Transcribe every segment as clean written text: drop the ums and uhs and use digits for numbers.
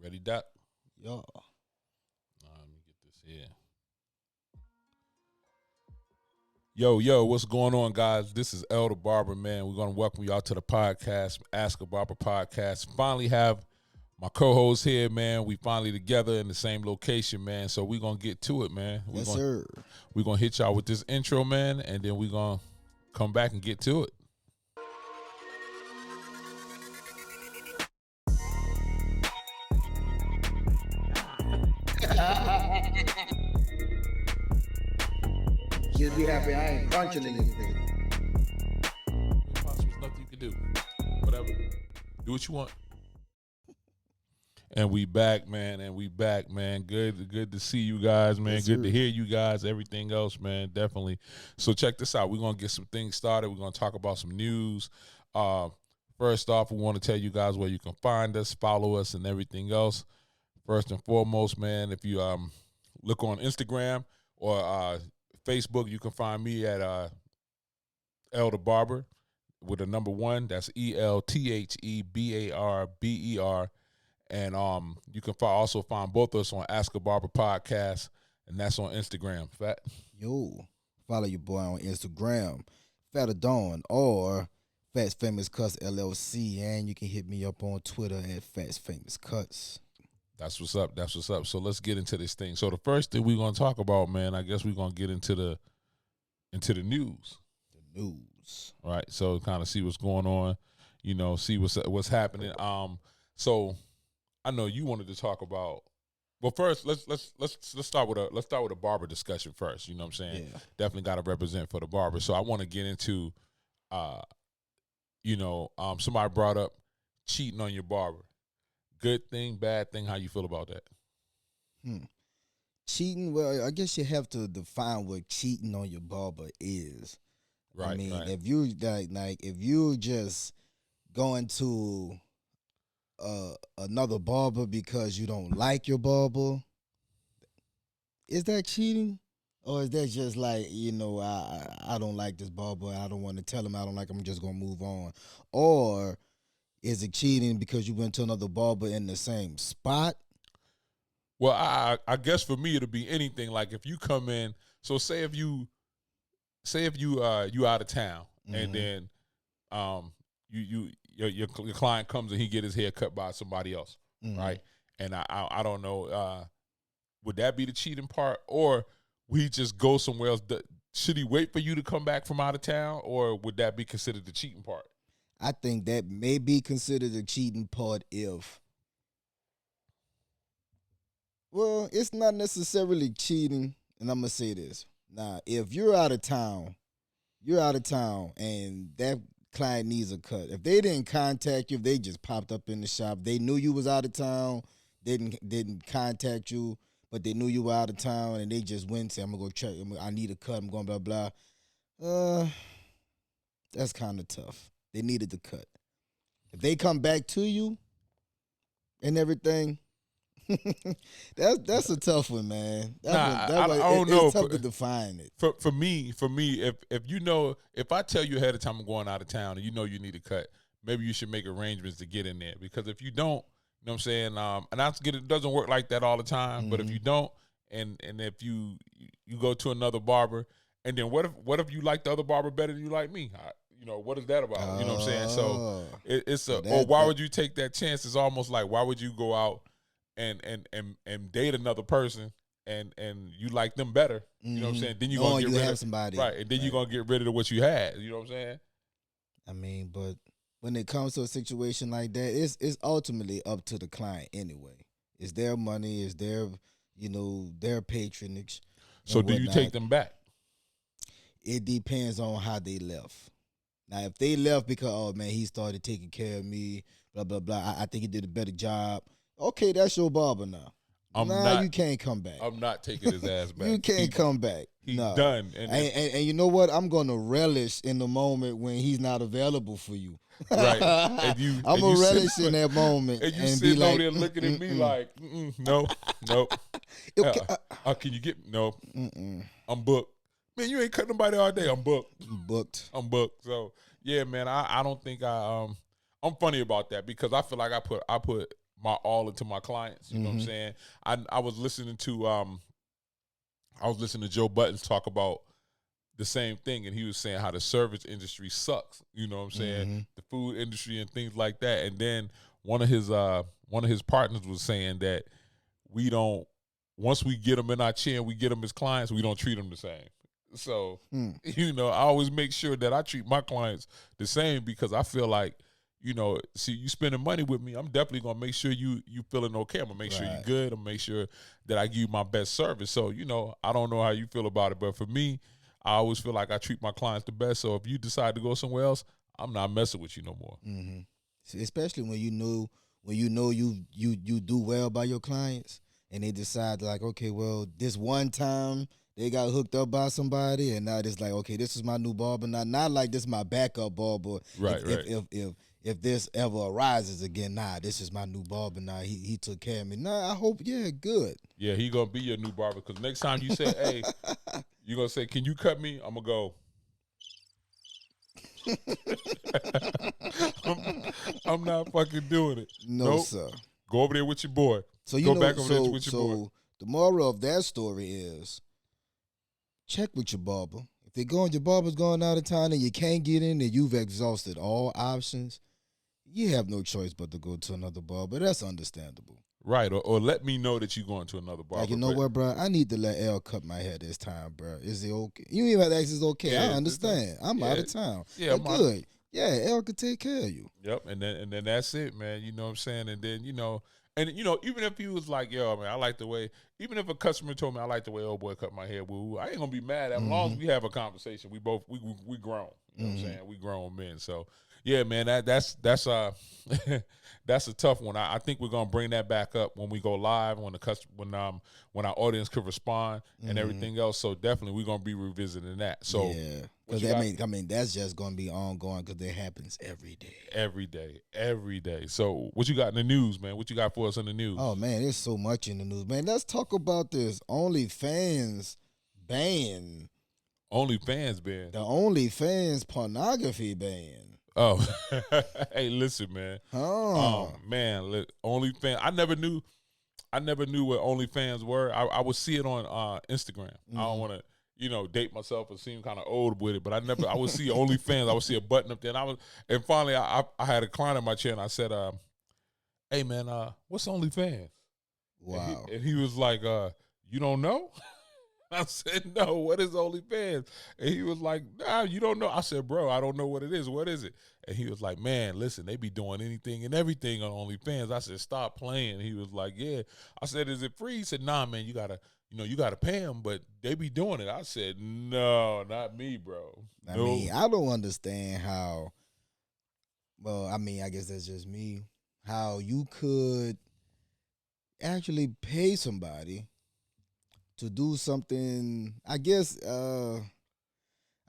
Ready, Doc? Yeah. Let me get this here. Yo, what's going on, guys? This is A Barber, man. We're going to welcome y'all to the podcast, Ask a Barber podcast. Finally have my co-host here, man. We finally together in the same location, man. So we're going to get to it, man. Sir. We're going to hit y'all with this intro, man, and then we're going to come back and get to it. Just be happy I ain't crunching anything. There's nothing you can do. Whatever. Do what you want. And we back, man. Good to see you guys, man. Yes, good to sir. hear you guys. Everything else, man, definitely. So check this out. We're going to get some things started. We're going to talk about some news. First off, we want to tell you guys where you can find us, follow us, and everything else. First and foremost, man, if you look on Instagram or Facebook, you can find me at Elder Barber with a number 1. That's ELTHEBARBER. And you can also find both of us on Ask a Barber podcast, and that's on Instagram. Fat. Yo, follow your boy on Instagram, Fatter Dawn or Fats Famous Cuts LLC, and you can hit me up on Twitter at Fats Famous Cuts. That's what's up. So let's get into this thing. So the first thing we're gonna talk about, man, I guess we're gonna get into the news. The news. Right. So kind of see what's going on, see what's happening. So I know you wanted to talk about. Well, first let's start with a barber discussion first. You know what I'm saying? Yeah. Definitely got to represent for the barber. So I want to get into, somebody brought up cheating on your barber. Good thing, bad thing. How you feel about that? Cheating, well, I guess you have to define what cheating on your barber is. Right. I mean, right. if you if you just going to another barber because you don't like your barber, is that cheating? Or is that just like, I don't like this barber, I don't want to tell him I don't like him, I'm just going to move on? Or is it cheating because you went to another barber in the same spot? Well, I guess for me it'll be anything. Like if you come in, so say if you out of town, and then your client comes and he get his hair cut by somebody else, right? And I don't know, would that be the cheating part, or we just go somewhere else? Should he wait for you to come back from out of town, or would that be considered the cheating part? I think that may be considered a cheating part if, well, it's not necessarily cheating, and I'm going to say this. Now, if you're out of town, and that client needs a cut. If they didn't contact you, if they just popped up in the shop, they knew you was out of town, didn't contact you, but they knew you were out of town, and they just went and said, I'm going to go check, I need a cut, I'm going blah, blah. That's kind of tough. They needed the cut. If they come back to you and everything, that's a tough one, man. I don't know. It's tough to define it. For me, if I tell you ahead of time I'm going out of town and you need a cut, maybe you should make arrangements to get in there. Because if you don't, you know what I'm saying, and it doesn't work like that all the time. But if you don't, and if you go to another barber, and then what if you like the other barber better than you like me? What is that about? You know what I'm saying? So why would you take that chance? It's almost like, why would you go out and date another person and you like them better? You know what I'm saying? Then you're gonna get rid of somebody, right, and then you're gonna get rid of what you had. You know what I'm saying? I mean, but when it comes to a situation like that, it's ultimately up to the client anyway. It's their money, it's their their patronage. So do you take them back? It depends on how they left. Now, if they left because, oh, man, he started taking care of me, blah, blah, blah, I think he did a better job. Okay, that's your barber now. You can't come back. I'm not taking his ass back. You can't come back. He's no. done. And you know what? I'm going to relish in the moment when he's not available for you. Right. I'm going to relish in that moment. And you and sitting be like, over there looking at me like, no. Okay, can you get, no. I'm booked. Man, you ain't cutting nobody all day. I'm booked. I'm booked. So yeah, man, I don't think I'm funny about that because I feel like I put my all into my clients. You know what I'm saying? I was listening to Joe Buttons talk about the same thing, and he was saying how the service industry sucks. You know what I'm saying? The food industry and things like that. And then one of his partners was saying that we don't, once we get them in our chair and we get them as clients, we don't treat them the same. So, you know, I always make sure that I treat my clients the same, because I feel like, you know, see, you spending money with me, I'm definitely gonna make sure you feeling okay. I'm gonna make sure you're good. I'm gonna make sure that I give you my best service. So, you know, I don't know how you feel about it, but for me, I always feel like I treat my clients the best. So if you decide to go somewhere else, I'm not messing with you no more. Especially when you know you do well by your clients, and they decide like, okay, well, this one time they got hooked up by somebody, and now it's like, okay, this is my new barber. Not like this is my backup barber. Right. If this ever arises again, this is my new barber. Now he took care of me. I hope, good. Yeah, he gonna be your new barber, because next time you say, hey, you gonna say, can you cut me? I'm gonna go. I'm not fucking doing it. No, sir. Go over there with your boy. So you go know, back over there with your boy. The moral of that story is, check with your barber. If your barber's going out of town and you can't get in, and you've exhausted all options, you have no choice but to go to another barber. That's understandable. Right, or let me know that you're going to another barber. Like, you know what, bro? I need to let L cut my hair this time, bro. Is it okay? You don't even have to ask, it's okay. Yeah, I understand. I'm out of town. Yeah, I'm good. Yeah, L could take care of you. Yep, and then that's it, man. You know what I'm saying? And then, you know, even if he was like, yo, man, I like the way, even if a customer told me I like the way old boy cut my hair, woo, I ain't gonna be mad as long as we have a conversation. We grown. You know what I'm saying? We grown men. So yeah, man, that's that's a tough one. I think we're gonna bring that back up when we go live, when our audience could respond and everything else. So definitely we're gonna be revisiting that. So yeah, because I mean that's just gonna be ongoing, because it happens every day. So what you got in the news, man? What you got for us in the news? Oh man, there's so much in the news, man. Let's talk about this OnlyFans ban. OnlyFans ban. The OnlyFans pornography ban. Oh, hey, listen, man. Man, look, OnlyFans. I never knew what OnlyFans were. I would see it on Instagram. I don't want to, date myself or seem kind of old with it, but I would see OnlyFans. I would see a button up there, and finally, I had a client in my chair, and I said, "Hey, man, what's OnlyFans?" Wow. And he was like, "You don't know?" I said, "No, what is OnlyFans?" And he was like, "Nah, you don't know." I said, "Bro, I don't know what it is. What is it?" And he was like, "Man, listen, they be doing anything and everything on OnlyFans." I said, "Stop playing." He was like, "Yeah." I said, "Is it free?" He said, "Nah, man, you gotta pay them, but they be doing it." I said, "No, not me, bro." I mean, I don't understand how. Well, I mean, I guess that's just me. How you could actually pay somebody to do something. I guess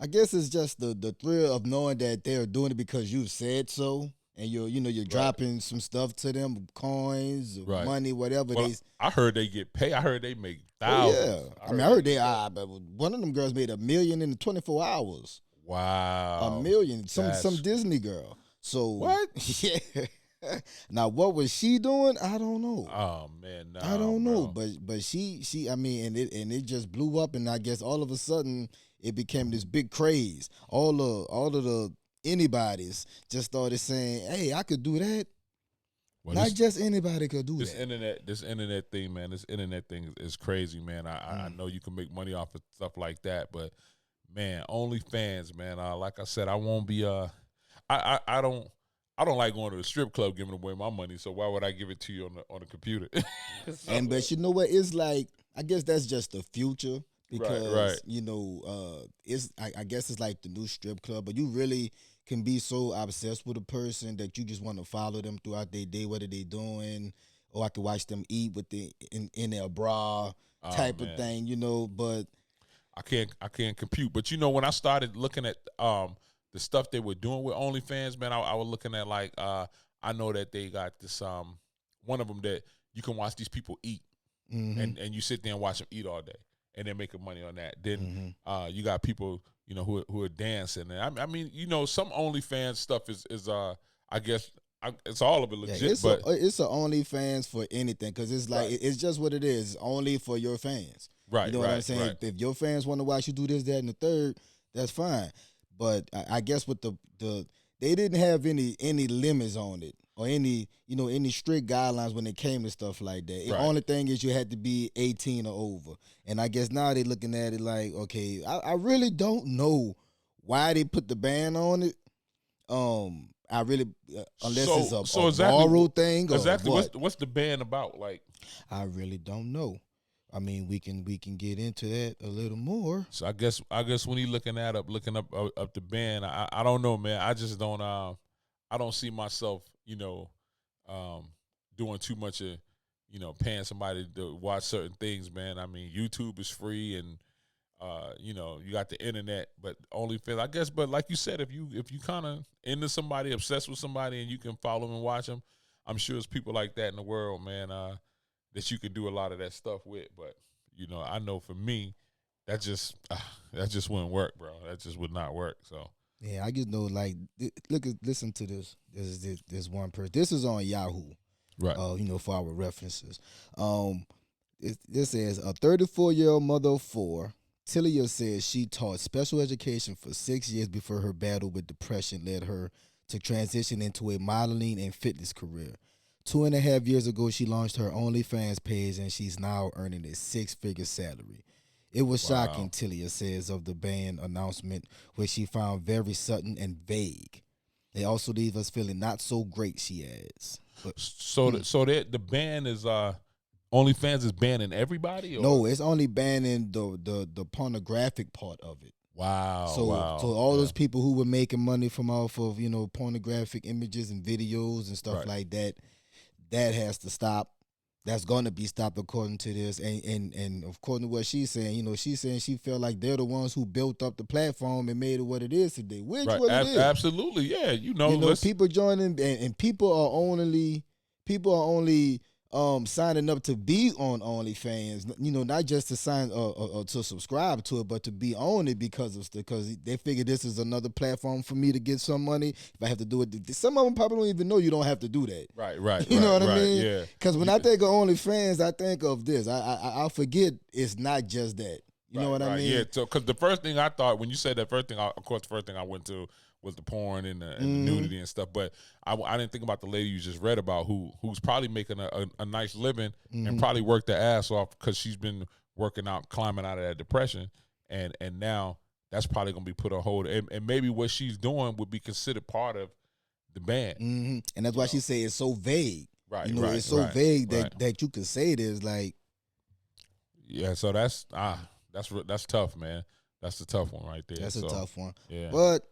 it's just the thrill of knowing that they're doing it because you said so, and you're dropping some stuff to them, coins, money, whatever. Well, I heard they get paid. I heard they make thousands. I heard they. But one of them girls made $1 million in 24 hours. Wow, $1 million. Some Disney girl. So what? Yeah. Now what was she doing? I don't know. Oh man, I don't know. But she I mean, and it just blew up, and I guess all of a sudden it became this big craze. All of the anybody's just started saying, "Hey, I could do that." Well, not just anybody could do that. This internet thing, man. This internet thing is crazy, man. I know you can make money off of stuff like that, but man, OnlyFans, man. Like I said, I won't be. I don't like going to the strip club giving away my money, so why would I give it to you on the computer? But you know what? It's like, I guess that's just the future, because right. It's I guess it's like the new strip club, but you really can be so obsessed with a person that you just want to follow them throughout their day. What are they doing? Or I could watch them eat with in their bra type of thing, But I can't compute. But when I started looking at the stuff they were doing with OnlyFans, man, I was looking at I know that they got this one of them that you can watch these people eat, and you sit there and watch them eat all day, and they're making money on that. Then you got people who are dancing, and I mean some OnlyFans stuff is I guess it's all of it Yeah, legit, but it's a OnlyFans for anything because it's like Right. it's just what it is. It's only for your fans. right, You know what I'm right, saying? right. If your fans want to watch you do this, that, and the third, that's fine. But I guess with the they didn't have any limits on it or any strict guidelines when it came to stuff like that. The Right. only thing is you had to be 18 or over. And I guess now they're looking at it like, okay, I really don't know why they put the ban on it. I really unless it's a exactly moral thing or exactly what. what's the ban about? Like, I really don't know. I mean, we can get into that a little more. so I guess when he looking up the ban, I don't know, man. I just don't I don't see myself, doing too much of, paying somebody to watch certain things, man. I mean, YouTube is free and you got the internet, but OnlyFans, I guess. But like you said, if you kind of into somebody, obsessed with somebody, and you can follow them and watch them, I'm sure there's people like that in the world, man, that you can do a lot of that stuff with. But I know for me, that just wouldn't work, bro. That just would not work. So Yeah, I just know like listen to this. This one person. This is on Yahoo. right, For our references. This says a 34-year-old mother of four. Tilia says she taught special education for 6 years before her battle with depression led her to transition into a modeling and fitness career. 2.5 years ago, she launched her OnlyFans page, and she's now earning a six-figure salary. It was Wow. shocking, Tilia says of the ban announcement, which she found very sudden and vague. They also leave us feeling not so great, she adds. But, so the ban is OnlyFans is banning everybody, or? no, it's only banning the pornographic part of it. Wow. So wow. so all those people who were making money from off of pornographic images and videos and stuff Right. like that, that has to stop. That's going to be stopped according to this, and according to what she's saying, she's saying she felt like they're the ones who built up the platform and made it what it is today, which Right. what it is. Absolutely, yeah. People joining and people are only signing up to be on OnlyFans, not just to sign or to subscribe to it, but to be on it because they figure this is another platform for me to get some money. If I have to do it, some of them probably don't even know you don't have to do that. Right. You know what I right, mean? Yeah. Because when I think of OnlyFans, I think of this. I forget it's not just that. You know what I mean? Yeah. So, because the first thing I thought when you said that first thing, of course, the first thing I went to was the porn and the nudity and stuff. But I didn't think about the lady you just read about who's probably making a nice living and probably worked her ass off because she's been working out, climbing out of that depression, and now that's probably gonna be put on hold. And maybe what she's doing would be considered part of the ban. Mm-hmm. And that's why she say it's so vague. Right. It's so vague that you could say this like. Yeah. So that's tough, man. That's a tough one right there. That's a tough one. Yeah. But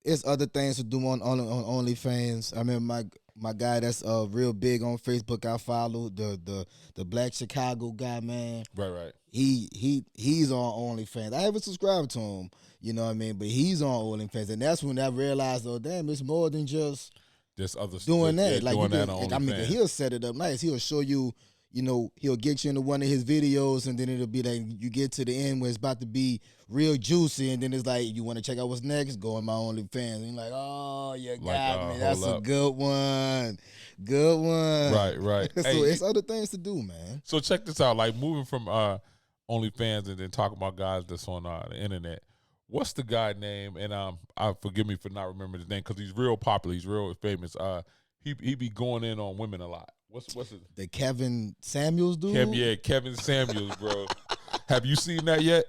it's other things to do on OnlyFans. I mean, my guy that's real big on Facebook. I follow the Black Chicago guy, man. Right. He's on OnlyFans. I haven't subscribed to him. You know what I mean? But he's on OnlyFans, and that's when I realized, oh damn, it's more than just this other doing that. Yeah, like doing that I on mean, OnlyFans. he'll set it up nice. He'll show you. He'll get you into one of his videos, and then it'll be like you get to the end where it's about to be real juicy, and then it's like you want to check out what's next. Go on my OnlyFans, and you're like, oh, you got me. That's a good one. Good one. Right. So Hey, it's other things to do, man. So check this out. Like moving from OnlyFans and then talking about guys that's on the internet. What's the guy name? And forgive me for not remembering his name because he's real popular. He's real famous. He be going in on women a lot. What's it? The Kevin Samuels dude? Kevin Samuels, bro. Have you seen that yet?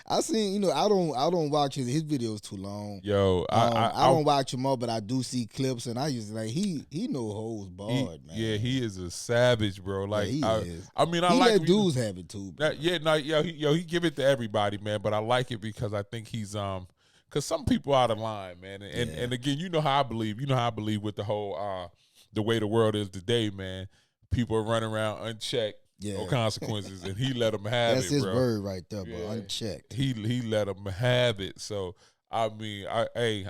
I seen, I don't watch his videos too long. Yo, I don't watch them all, but I do see clips, and I used to like he no holds barred, man. Yeah, he is a savage, bro. Like he is. I mean, he like let dudes have it too. He give it to everybody, man. But I like it because I think he's because some people out of line, man. And again, you know how I believe. You know how I believe with the whole the way the world is today, man. People are running around unchecked, no consequences, and he let them have That's it, his bro. word right there, bro. Unchecked. He let them have it. So I mean, I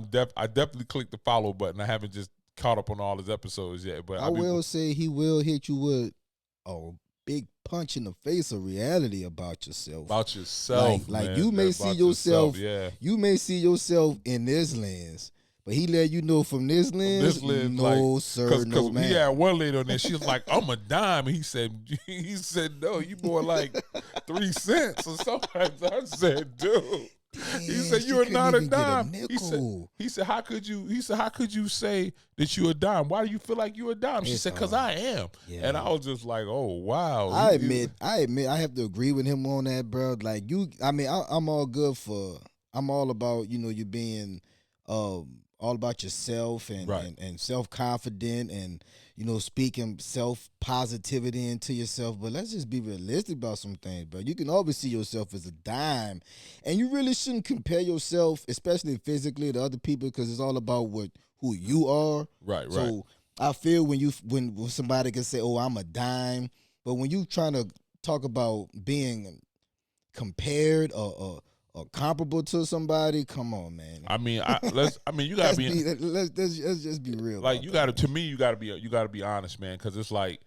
definitely clicked the follow button. I haven't just caught up on all his episodes yet, but I will say he will hit you with a big punch in the face of reality about yourself. Like you may see yourself. You may see yourself in this lens. But he let you know from this lens, no, like, sir, no, man. He had one lady on there. She was like, "I'm a dime." And he said, "No, you more like 3 cents or something." I said, "Dude." Damn, He said, she "You are couldn't not a even get dime." nickel. He said, "How could you?" He said, "How could you say that you a dime? Why do you feel like you a dime?" She said, "Cause I am." Yeah. And I was just like, "Oh wow." I admit, I have to agree with him on that, bro. Like I'm all good for. I'm all about you being, all about yourself and Right. and self confident and speaking self positivity into yourself. But let's just be realistic about some things, bro. You can always see yourself as a dime, and you really shouldn't compare yourself, especially physically, to other people, because it's all about who you are. Right. So I feel when somebody can say, "Oh, I'm a dime," but when you trying to talk about being compared or comparable to somebody, come on, man. I mean, you gotta be let's just be real. like, about you that, gotta. man. To me, you gotta be honest, man, because it's like,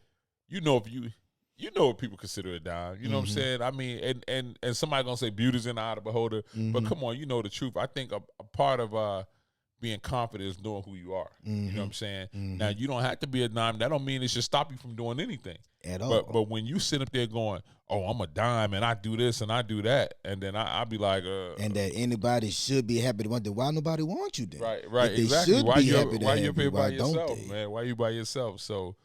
if you know what people consider a dime. You know what I'm saying? I mean, and somebody gonna say beauty's in the eye of the beholder, but come on, you know the truth. I think a part of being confident is knowing who you are. You know what I'm saying? Now, you don't have to be a dime. That don't mean it should stop you from doing anything At all. But when you sit up there going, "Oh, I'm a dime and I do this and I do that," and then I be like, and that anybody should be happy to wonder why nobody wants you then. right, If they exactly. should Why be you happy to why have you up here by why don't yourself, they? man? Why you by yourself? So,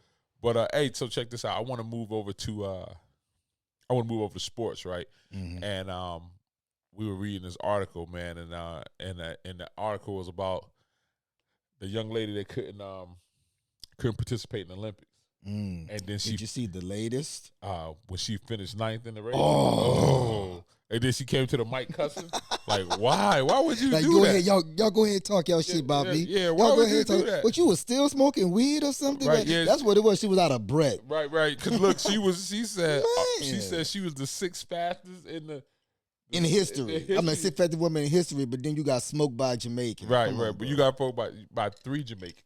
but hey, so check this out. I want to move over to sports, right? And we were reading this article, man, and the article was about the young lady that couldn't participate in the Olympics. And then Did you see the latest? When she finished 9th in the race. Oh. And then she came to the mic cussing. Like, why? Why would you Like, do go that? ahead, y'all go ahead and talk y'all shit about me. Yeah, why y'all would go you ahead and do talk. that? But you was still smoking weed or something? Right, Like, yeah. That's what it was. She was out of breath. Right. Because look, she said Man. she was the 6th fastest In history. I'm the sixth fastest woman in history, but then you got smoked by a Jamaican. Right. Come on, But bro. you got poked by 3 Jamaicans.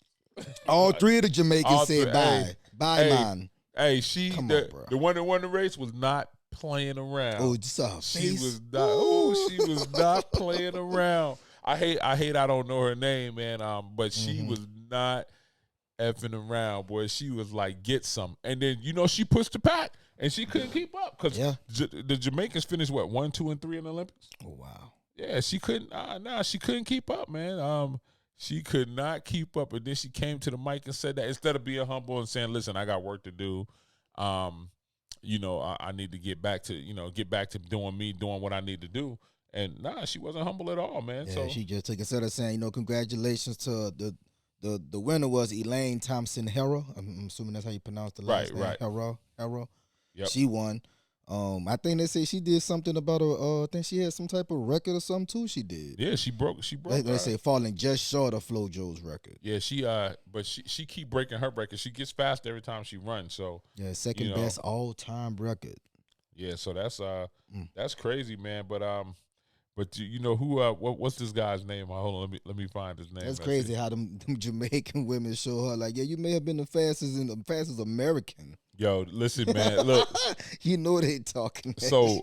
All 3 of the Jamaicans said bye. Bye, man. Hey, bro. The one that won the race was not playing around. Oh, you saw her She face? was not. Oh, she was not playing around. I hate. I don't know her name, man. But she was not effing around, boy. She was like, get some, and then she pushed the pack, and she couldn't keep up because the Jamaicans finished 1, 2, and 3 in the Olympics. Oh, wow. Yeah, she couldn't. She couldn't keep up, man. She could not keep up, and then she came to the mic and said that instead of being humble and saying, "Listen, I got work to do. I need to get back to doing what I need to do." And she wasn't humble at all, man. Yeah, So she just took instead of saying, congratulations to the winner was Elaine Thompson Harrell. I'm assuming that's how you pronounce the last name. Harrell. Yep. She won. I think they say she did something about her. I think she had some type of record or something too. She did. Yeah, she broke. They say falling just short of FloJo's record. Yeah, but she keep breaking her record. She gets fast every time she runs. So yeah, second best all time record. Yeah, so that's crazy, man. But you know who? What's this guy's name? Hold on, let me find his name. That's crazy how them Jamaican women show her like, yeah, you may have been the fastest American. Yo, listen, man. Look, you know they talking. So,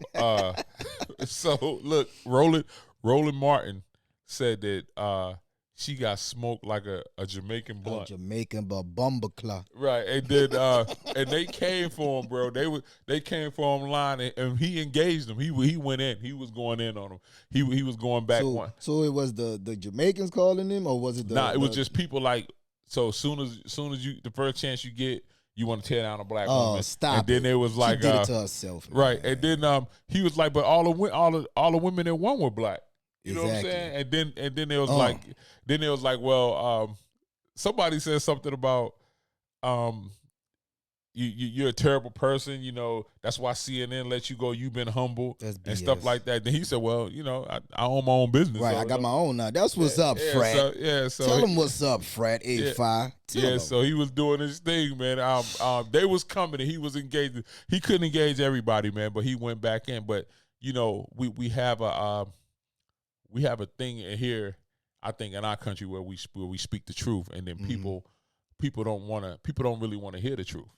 look, Roland Martin said that she got smoked like a Jamaican blunt. Bumba clock. Right, and then and they came for him, bro. They came for him line, and he engaged them. He went in. He was going in on him. He was going back one. So it was the Jamaicans calling him, or was it it was just people like. So soon as you the first chance you get, you want to tear down a black woman. Stop! And then it was like, she did it to herself, man. Right? And then he was like, but all the women that won were black. You know what I'm saying? And then it was like, well, somebody said something about you're a terrible person. That's why CNN let you go. You've been humble and stuff like that. Then he said, well, I own my own business. Right, so, I got my own now. That's what's up, Frat. So tell him what's up, Frat. A5. So he was doing his thing, man. They was coming and he was engaged. He couldn't engage everybody, man, but he went back in. But we have a thing here, I think, in our country where we speak the truth, and then people don't really want to hear the truth.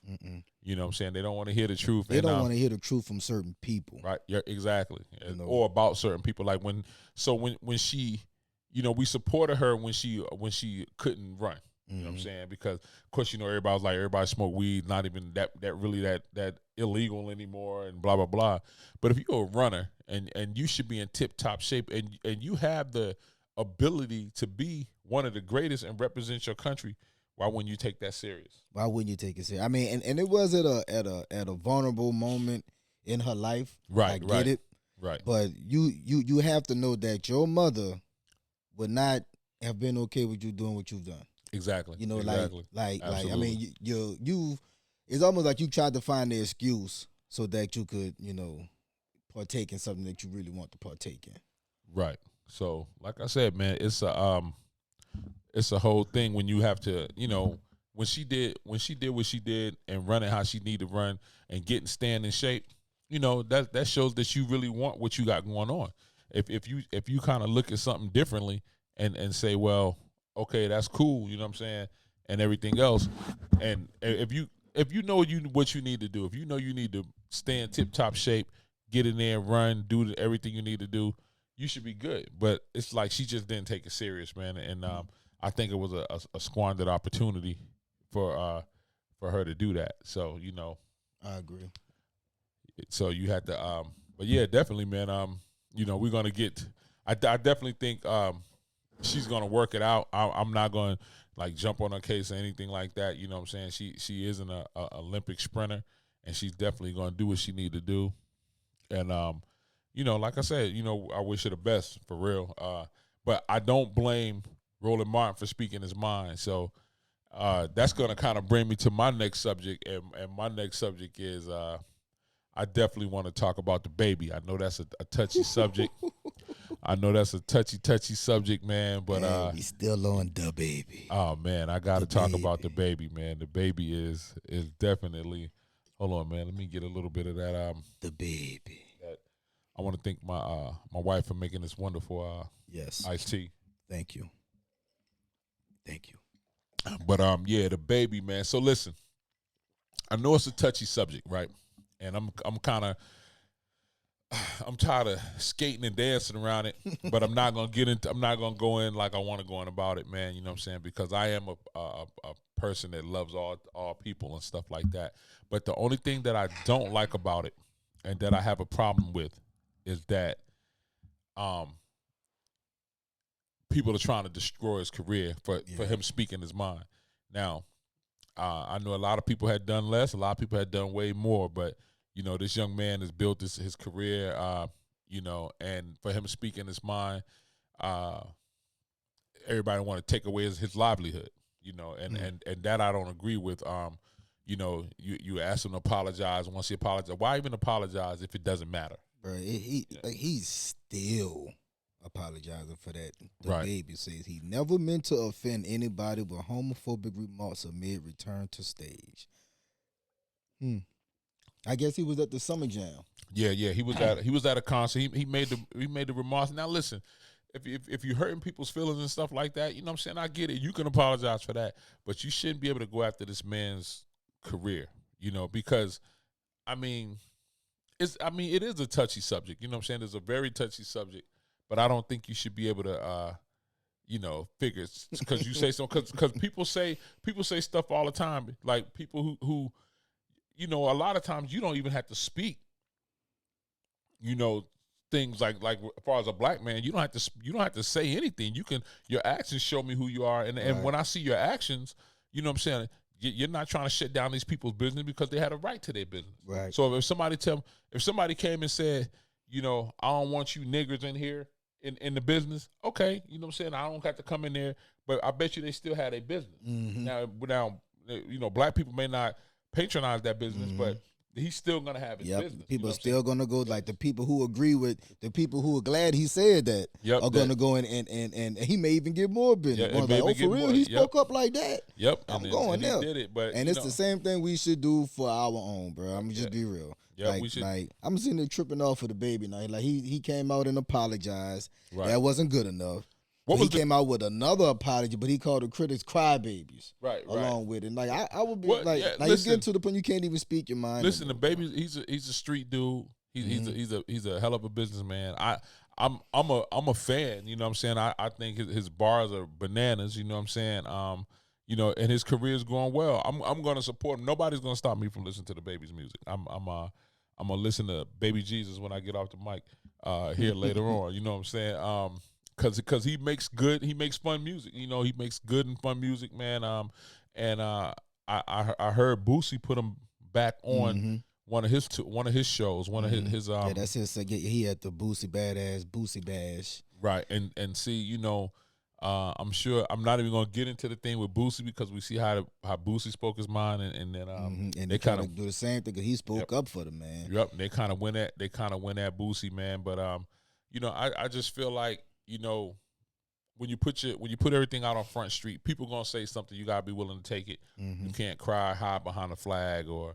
You know what I'm saying? They don't want to hear the truth. They don't want to hear the truth from certain people. Right. Yeah, exactly. Or about certain people. Like when she we supported her when she couldn't run. You know what I'm Mhm. saying? Because of course, everybody was like, everybody smoke weed, not even that really that illegal anymore, and blah blah blah. But if you're a runner and you should be in tip top shape, and you have the ability to be one of the greatest and represent your country, why wouldn't you take that serious? Why wouldn't you take it serious? I mean, and it was at a vulnerable moment in her life. I Right, get right, it, right. but you have to know that your mother would not have been okay with you doing what you've done. Exactly, You know, exactly. I Absolutely. mean, you it's almost like you tried to find the excuse so that you could, partake in something that you really want to partake in. Right. So, like I said, man, it's a whole thing when you have to, when she did what she did and running how she need to run and getting stand in shape, that shows that you really want what you got going on. If you kind of look at something differently and say, well, okay, that's cool, you know what I'm saying, and everything else, and if you know what you need to do, if you know you need to stay in tip top shape, get in there, run, do everything you need to do, you should be good. But it's like she just didn't take it serious, man, and I think it was a squandered opportunity for her to do that. So I agree. so you had to but yeah, definitely, man. We're gonna get. I definitely think she's gonna work it out. I'm not gonna like jump on her case or anything like that. You know what I'm saying? She isn't a Olympic sprinter, and she's definitely gonna do what she need to do. And like I said, I wish her the best for real. But I don't blame Roland Martin for speaking his mind. So that's gonna kind of bring me to my next subject, and my next subject is I definitely want to talk about the baby. I know that's a touchy subject. I know that's a touchy subject, man. But And we still on the baby. oh man, I got to The talk about the baby. baby, man. The baby is definitely. Hold on, man. Let me get a little bit of that. The baby. That I want to thank my wife for making this wonderful Yes. iced tea. Thank you. Thank you. But yeah, the baby, man. So listen, I know it's a touchy subject, right? And I'm kind of I'm tired of skating and dancing around it, but I'm not gonna go in like I want to go in about it, man. You know what I'm saying? Because I am a person that loves all people and stuff like that. But the only thing that I don't like about it, and that I have a problem with, is that um people are trying to destroy his career for him speaking his mind. Now, I know a lot of people had done less, a lot of people had done way more, but this young man has built his career, and for him speaking his mind, everybody want to take away his livelihood, and that I don't agree with. You ask him to apologize. Once he apologizes, why even apologize if it doesn't matter? Bro, he's still apologizing for that. The Right. baby says he never meant to offend anybody with homophobic remarks amid return to stage. I guess he was at the summer jam. Yeah, he was at a concert. He made the remarks. Now listen, if you're hurting people's feelings and stuff like that, you know what I'm saying? I get it. You can apologize for that, but you shouldn't be able to go after this man's career, because I mean, it is a touchy subject. You know what I'm saying? It's a very touchy subject, but I don't think you should be able to figure because you say so because people say stuff all the time, like people who a lot of times you don't even have to speak, things like as far as a black man, you don't have to say anything. Your actions show me who you are, and Right. when I see your actions, you know what I'm saying, you're not trying to shut down these people's business because they had a right to their business. Right. So if somebody came and said, I don't want you niggers in here in the business, okay, you know what I'm saying, I don't have to come in there, but I bet you they still had a business. Mm-hmm. Now, black people may not patronize that business, but he's still gonna have his business. People are still gonna go, like the people who agree with the people who are glad he said that are gonna go in and he may even get more business. Yeah, Like, for real, he spoke up like that. Yep, I'm going there. He did it, but it's the same thing we should do for our own, bro. I'm just be real. Yeah, we should. Like I'm sitting there tripping off for the baby now. Like he came out and apologized. Right. That wasn't good enough. He came out with another apology, but he called the critics crybabies. Right. Along with it. Like I would be Well, like, yeah, now you get to the point you can't even speak your mind. Listen, the baby, he's a street dude. He's a hell of a businessman. I'm a fan. You know what I'm saying? I think his bars are bananas. You know what I'm saying? And his career is going well. I'm going to support him. Nobody's going to stop me from listening to the baby's music. I'm gonna listen to Baby Jesus when I get off the mic here later on. You know what I'm saying? Cause he makes fun music. You know, he makes good and fun music, man. I heard Boosie put him back on one of his shows, one of his yeah, that's his. He had the Boosie Bash. Right, and see, I'm sure I'm not even gonna get into the thing with Boosie because we see how Boosie spoke his mind, and then and they kind of do the same thing because he spoke up for the man. Yep, they kind of went at Boosie, man. But I just feel like when you put everything out on Front Street, people gonna say something. You gotta be willing to take it. You can't cry, hide behind a flag or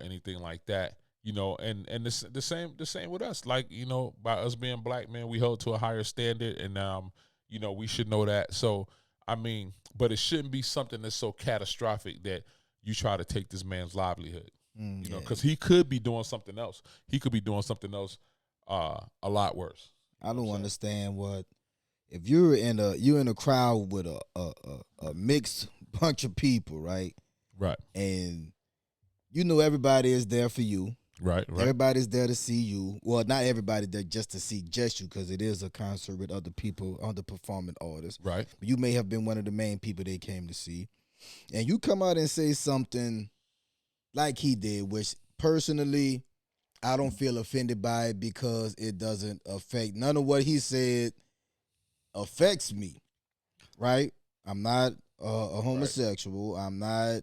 anything like that. And the same with us. Like, by us being black, man, we held to a higher standard, and we should know that. So but it shouldn't be something that's so catastrophic that you try to take this man's livelihood. Because he could be doing something else. He could be doing something else a lot worse. I don't understand if you're in a crowd with a mixed bunch of people, right? Right. And everybody is there for you. Right. Everybody's there to see you. Well, not everybody there just to see just you, because it is a concert with other people, other performing artists. Right. But you may have been one of the main people they came to see. And you come out and say something like he did, which personally I don't feel offended by it because it doesn't affect, none of what he said affects me, right? I'm not a homosexual. Right. I'm not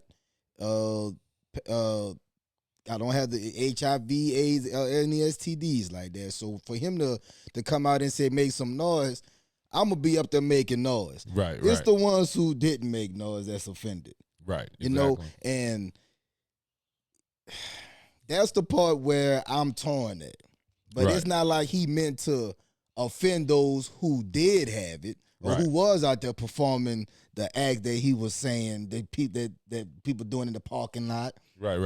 I don't have the HIV, AIDS, any STDs like that. So for him to come out and say make some noise, I'm gonna be up there making noise. Right. It's the ones who didn't make noise that's offended. Right. Exactly. And that's the part where I'm torn at. But it's not like he meant to offend those who did have it or who was out there performing the act that he was saying that people doing in the parking lot. Right.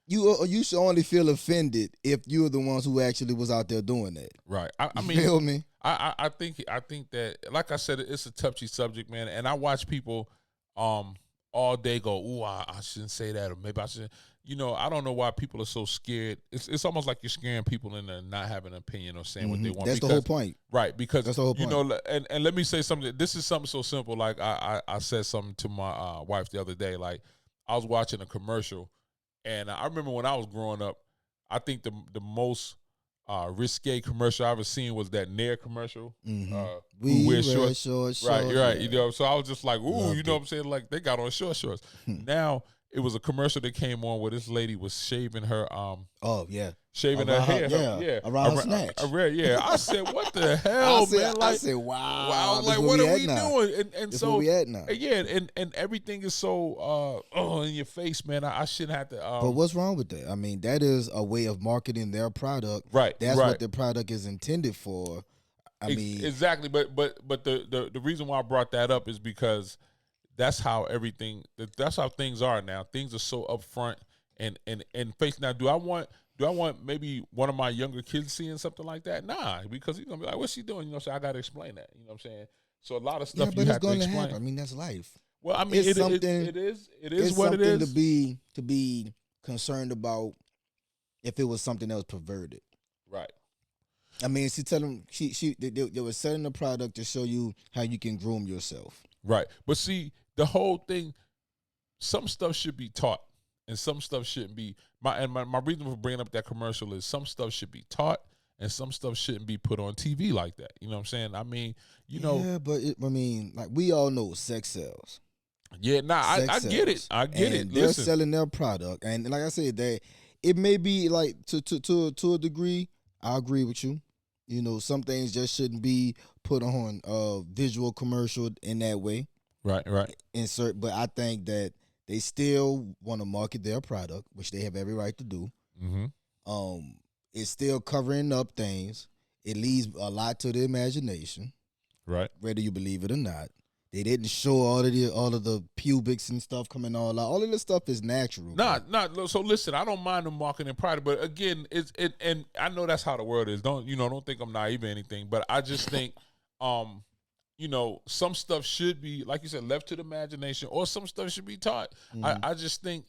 You should only feel offended if you're the ones who actually was out there doing that. Right. Feel me? I think that, like I said, it's a touchy subject, man. And I watch people all day go, "Ooh, I shouldn't say that," or maybe I shouldn't. I don't know why people are so scared. It's almost like you're scaring people into not having an opinion or saying what they want. That's the whole point. Right, because that's the whole point. And let me say something. This is something so simple. Like I said something to my wife the other day. Like I was watching a commercial, and I remember when I was growing up, I think the most risque commercial I ever seen was that Nair commercial. We wear shorts. Right, right. Yeah. So I was just like, ooh, what I'm saying? Like they got on shorts. Now it was a commercial that came on where this lady was shaving her shaving her hair. Around her snatch. I said, what the hell, man? I said, wow. I was like, what are we doing? And this so where we at now. Yeah, and everything is so in your face, man. I shouldn't have to. But what's wrong with that? I mean, that is a way of marketing their product. Right. That's what their product is intended for. I mean, exactly. But the reason why I brought that up is because that's how things are now. Things are so upfront and face. Now, do I want maybe one of my younger kids seeing something like that? Nah, because he's gonna be like, "What's she doing?" So I gotta explain that. You know what I'm saying? So a lot of stuff you have to explain. Happen. I mean, that's life. Well, I mean, it is what it is. To be concerned about if it was something else perverted. Right. I mean, they were selling a product to show you how you can groom yourself. Right. But see, the whole thing, some stuff should be taught and some stuff shouldn't be. My reason for bringing up that commercial is some stuff should be taught and some stuff shouldn't be put on TV like that. You know what I'm saying? I mean, Yeah, but like we all know sex sells. Yeah, I get it. I get it. They're selling their product. And like I said, it may be like to a degree, I agree with you. Some things just shouldn't be put on a visual commercial in that way. Right. But I think that they still want to market their product, which they have every right to do. Mm-hmm. It's still covering up things. It leaves a lot to the imagination. Right. Whether you believe it or not. They didn't show all of the pubics and stuff coming all out. All of this stuff is natural. So listen, I don't mind them marketing product, but again, and I know that's how the world is. Don't think I'm naive or anything, but I just think, some stuff should be, like you said, left to the imagination, or some stuff should be taught. I just think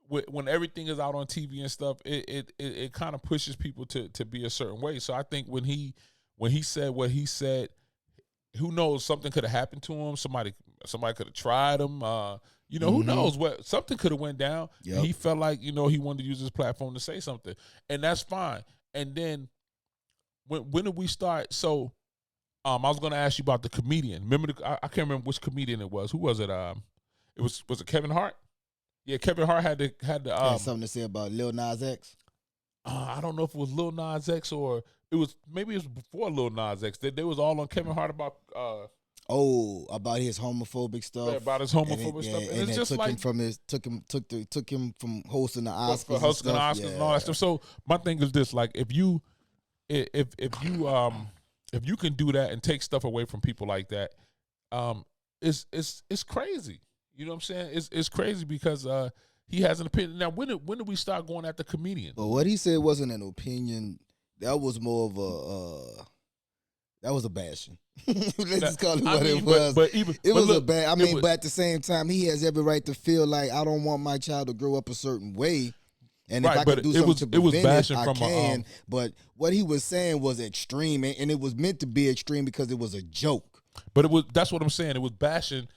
when everything is out on TV and stuff, it kind of pushes people to be a certain way. So I think when he said what he said, who knows, something could have happened to him. Somebody could have tried him. Who knows what, something could have went down. Yep. And he felt like, he wanted to use his platform to say something, and that's fine. And then when did we start? So I was going to ask you about the comedian. Remember, I can't remember which comedian it was. Who was it? Was it Kevin Hart? Yeah, Kevin Hart had something to say about Lil Nas X. I don't know if it was Lil Nas X or maybe it was before Lil Nas X. They was all on Kevin Hart about about his homophobic stuff. Yeah, about his homophobic stuff. And it's just took him from hosting the Oscars. For hosting the Oscars and all that stuff. So my thing is this: like, if you can do that and take stuff away from people like that, it's crazy. You know what I'm saying? It's crazy because he has an opinion. Now, when did we start going at the comedian? But what he said wasn't an opinion. That was more of that was a bashing. Let's just call it what it was. But at the same time, he has every right to feel like, I don't want my child to grow up a certain way. And if I can do something to prevent it, I can. But what he was saying was extreme, and it was meant to be extreme because it was a joke. But that's what I'm saying. It was bashing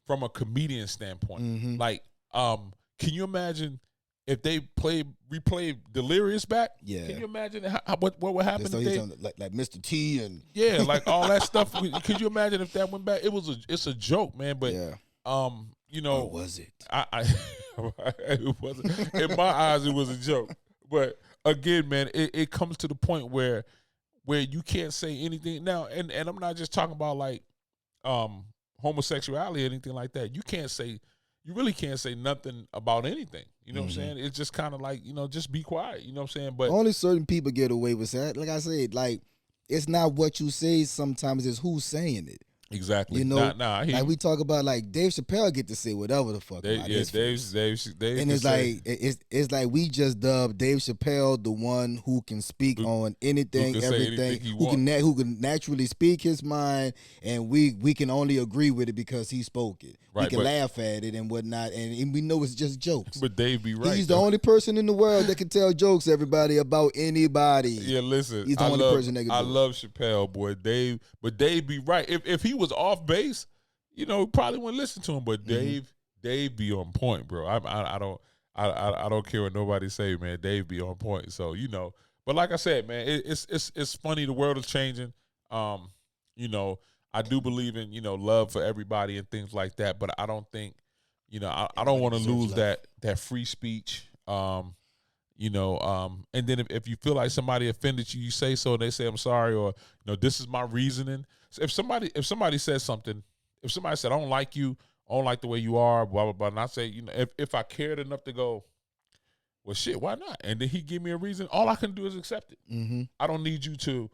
from a comedian standpoint. Mm-hmm. Like, can you imagine if they replay Delirious back? Yeah. Can you imagine what would happen if they like Mr. T and like all that stuff? Could you imagine if that went back? It's a joke, man. But or was it? It wasn't. In my eyes, it was a joke. But again, man, it comes to the point where you can't say anything now, and I'm not just talking about like homosexuality or anything like that. You really can't say nothing about anything. You know what I'm saying? It's just kind of like, just be quiet. You know what I'm saying? But only certain people get away with that. Like I said, like, it's not what you say sometimes, it's who's saying it. Exactly. Like we talk about, like Dave Chappelle get to say whatever the fuck. Dave, and it's like we just dubbed Dave Chappelle the one who can speak on anything, everything, who can naturally speak his mind, and we can only agree with it because he spoke it. Right, we can laugh at it and whatnot, and we know it's just jokes. But Dave be right. He's the only person in the world that can tell jokes, everybody, about anybody. Yeah, listen. He's the only person that can do it. I love Chappelle, boy. But Dave be right. If he was off base, probably wouldn't listen to him. But Dave be on point, bro. I don't care what nobody say, man. Dave be on point. So but like I said, man, it's funny. The world is changing. I do believe in love for everybody and things like that. But I don't think I don't want to lose that free speech. And then if you feel like somebody offended you, you say so, and they say I'm sorry, or this is my reasoning. So if somebody says something, if somebody said I don't like you, I don't like the way you are, blah blah blah, and I say if I cared enough to go, well shit, why not? And then he give me a reason, all I can do is accept it. Mm-hmm. I don't need you to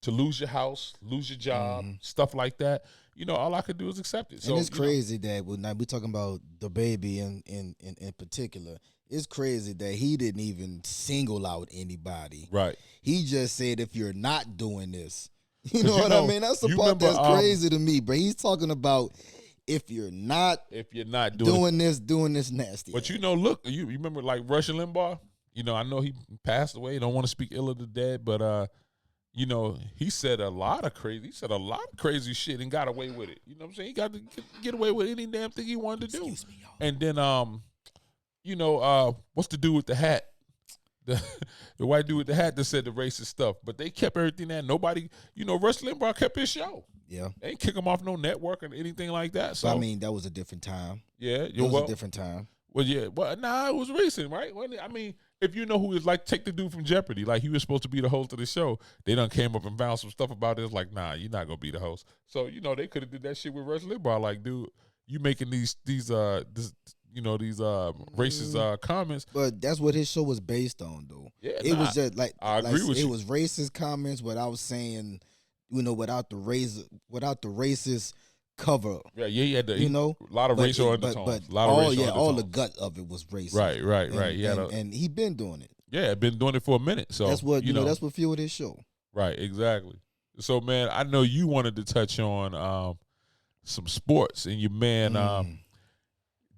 lose your house, lose your job, stuff like that. All I could do is accept it. So and it's crazy that we're talking about the baby in particular. It's crazy that he didn't even single out anybody. Right. He just said, if you're not doing this, you know what I mean? That's the part that's crazy to me. But he's talking about if you're not doing this nasty. But look, you remember like Rush Limbaugh? I know he passed away. Don't want to speak ill of the dead, but he said a lot of crazy shit and got away with it. You know what I'm saying? He got to get away with any damn thing he wanted to do. Excuse me, y'all. And then what's the dude with the hat? The white dude with the hat that said the racist stuff. But they kept everything that nobody, Rush Limbaugh kept his show. Yeah. They ain't kick him off no network or anything like that. So I mean, that was a different time. Yeah. It was a different time. Well, yeah. Well, it was recent, right? I mean, if you know who is like, take the dude from Jeopardy. Like, he was supposed to be the host of the show. They done came up and found some stuff about it. It's like, nah, you're not going to be the host. So, they could have did that shit with Rush Limbaugh. Like, dude, you making these racist comments. But that's what his show was based on, though. Yeah, it was just like I agree with you. It was racist comments, but I was saying, without the racist cover. Yeah, he had You know, a lot of but racial undertones. A lot of racial undertones. all the gut of it was racism. Right. And he been doing it. Yeah, been doing it for a minute. So that's what that's what fueled his show. Right, exactly. So, man, I know you wanted to touch on some sports and your man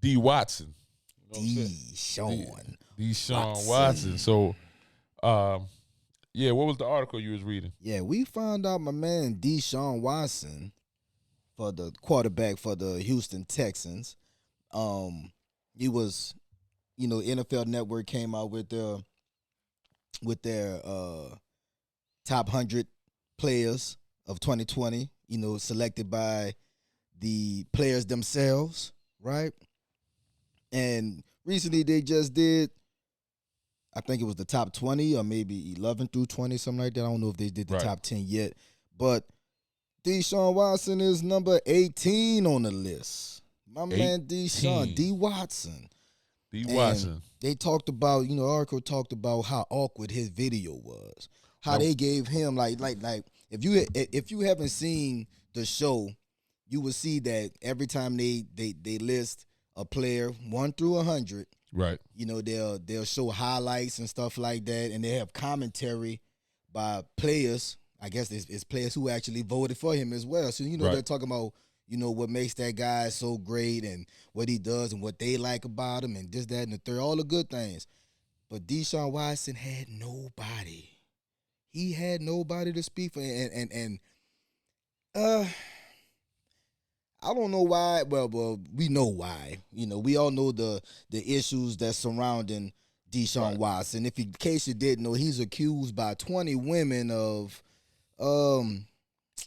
D. Watson. Deshaun Watson. So, yeah, what was the article you was reading? Yeah, we found out my man Deshaun Watson, for the quarterback for the Houston Texans. He was, NFL Network came out with their top 100 players of 2020, selected by the players themselves, right? And recently they just did, I think it was the top 20 or maybe 11 through 20, something like that. I don't know if they did the top 10 yet. But Deshaun Watson is number 18 on the list. My man Deshaun, D. Watson. And they talked about, article talked about how awkward his video was. How they gave him like if you haven't seen the show, you will see that every time they list a player 1 through 100, right? They'll show highlights and stuff like that, and they have commentary by players. I guess it's players who actually voted for him as well. So they're talking about what makes that guy so great and what he does and what they like about him and this, that, and the third, all the good things. But Deshaun Watson had nobody. He had nobody to speak for, and I don't know why. Well, we know why. We all know the issues that's surrounding Deshaun Watson. In case you didn't know, he's accused by 20 women of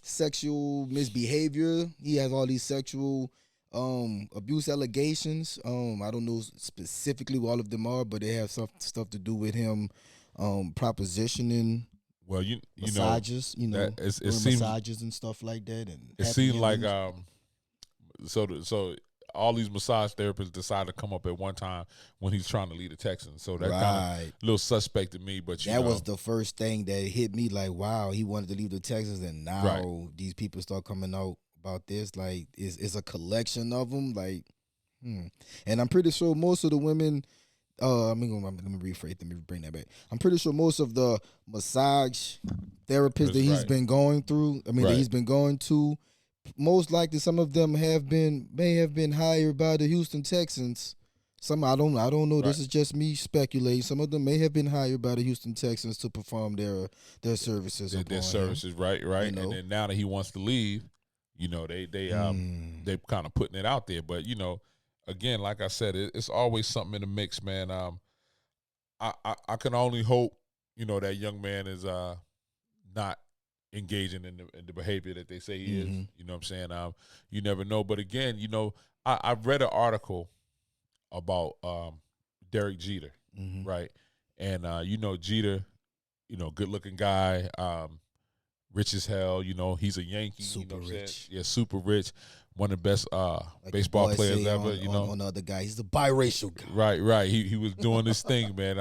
sexual misbehavior. He has all these sexual abuse allegations. I don't know specifically what all of them are, but they have stuff to do with him propositioning. Well, you massages, know, it seems, massages and stuff like that, and it seemed like so all these massage therapists decided to come up at one time when he's trying to lead the Texans. So that kind of a little suspect to me. But that was the first thing that hit me. Like, wow, he wanted to leave the Texans, and now these people start coming out about this. Like, it's a collection of them. Like, and I'm pretty sure most of the women. Let me rephrase. Let me bring that back. I'm pretty sure most of the massage therapists that he's been going through. That he's been going to. Most likely, some of them may have been hired by the Houston Texans. Some I don't know. Right. This is just me speculating. Some of them may have been hired by the Houston Texans to perform their services. Their services, right. And then now that he wants to leave, they kind of putting it out there. But again, like I said, it's always something in the mix, man. I can only hope that young man is not engaging in the behavior that they say he is. You know what I'm saying? You never know. But again, I've read an article about Derek Jeter, right? And Jeter, good looking guy, rich as hell. He's a Yankee. Super rich. Yeah, super rich. One of the best baseball players ever. On the other guy, he's the biracial guy. Right. He was doing this thing, man.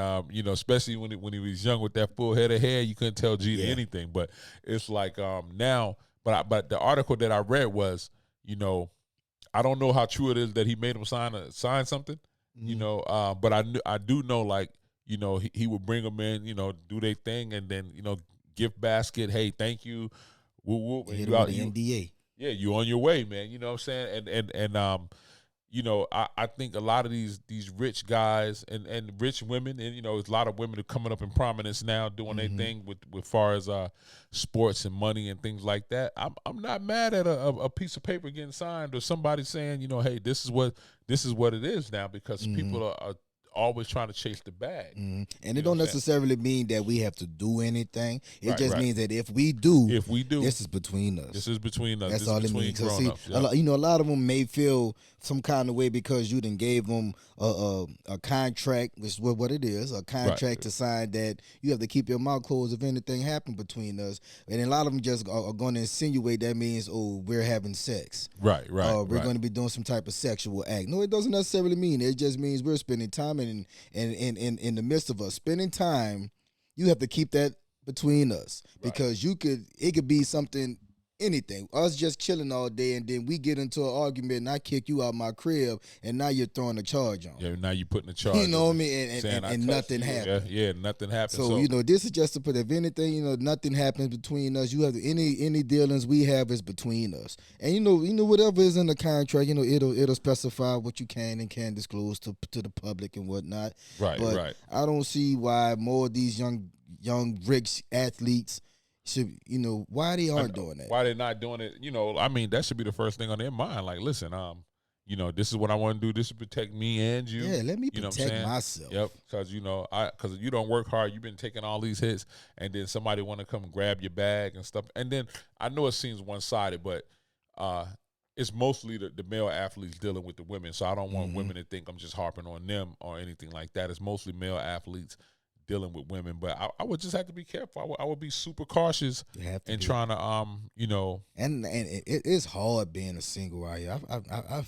Especially when he was young with that full head of hair, you couldn't tell Jeter anything. But it's like now. But the article that I read was, I don't know how true it is that he made him sign something. But I do know, like, he would bring them in, do their thing, and then gift basket. Hey, thank you. Woo woo. And you out the NDA. Yeah, you on your way, man. You know what I'm saying? And I think a lot of these rich guys and rich women, and there's a lot of women are coming up in prominence now doing their thing with far as sports and money and things like that. I'm not mad at a piece of paper getting signed or somebody saying, hey, this is what it is now, because people are always trying to chase the bag. And it don't necessarily mean that we have to do anything. It just means that if we do, this is between us. This is between us. That's all it means. See, a lot of them may feel some kind of way because you done gave them a contract, which is what it is, a contract to sign that you have to keep your mouth closed if anything happened between us. And a lot of them just are going to insinuate that means, we're having sex. Right. We're going to be doing some type of sexual act. No, it doesn't necessarily mean. It just means we're spending time, and in the midst of us spending time, you have to keep that between us, because it could be something anything. Us just chilling all day, and then we get into an argument, and I kick you out my crib, and now you're throwing a charge on. Yeah, now you putting a charge. You know on what I mean? And nothing happened. Yeah, nothing happened. So this is just to put. If anything, nothing happens between us. You have any dealings we have is between us, and whatever is in the contract, it'll specify what you can and can't disclose to the public and whatnot. Right, but right. I don't see why more of these young rich athletes should, why they aren't doing that. Why they're not doing it? I mean, that should be the first thing on their mind. Like, listen, this is what I want to do. This will protect me and you. Yeah, let me protect myself. Yep, because because you don't work hard. You've been taking all these hits, and then somebody want to come and grab your bag and stuff. And then I know it seems one sided, but it's mostly the male athletes dealing with the women. So I don't want women to think I'm just harping on them or anything like that. It's mostly male athletes dealing with women, but I would just have to be careful. I would be super cautious and trying to And it is hard being a single out here. I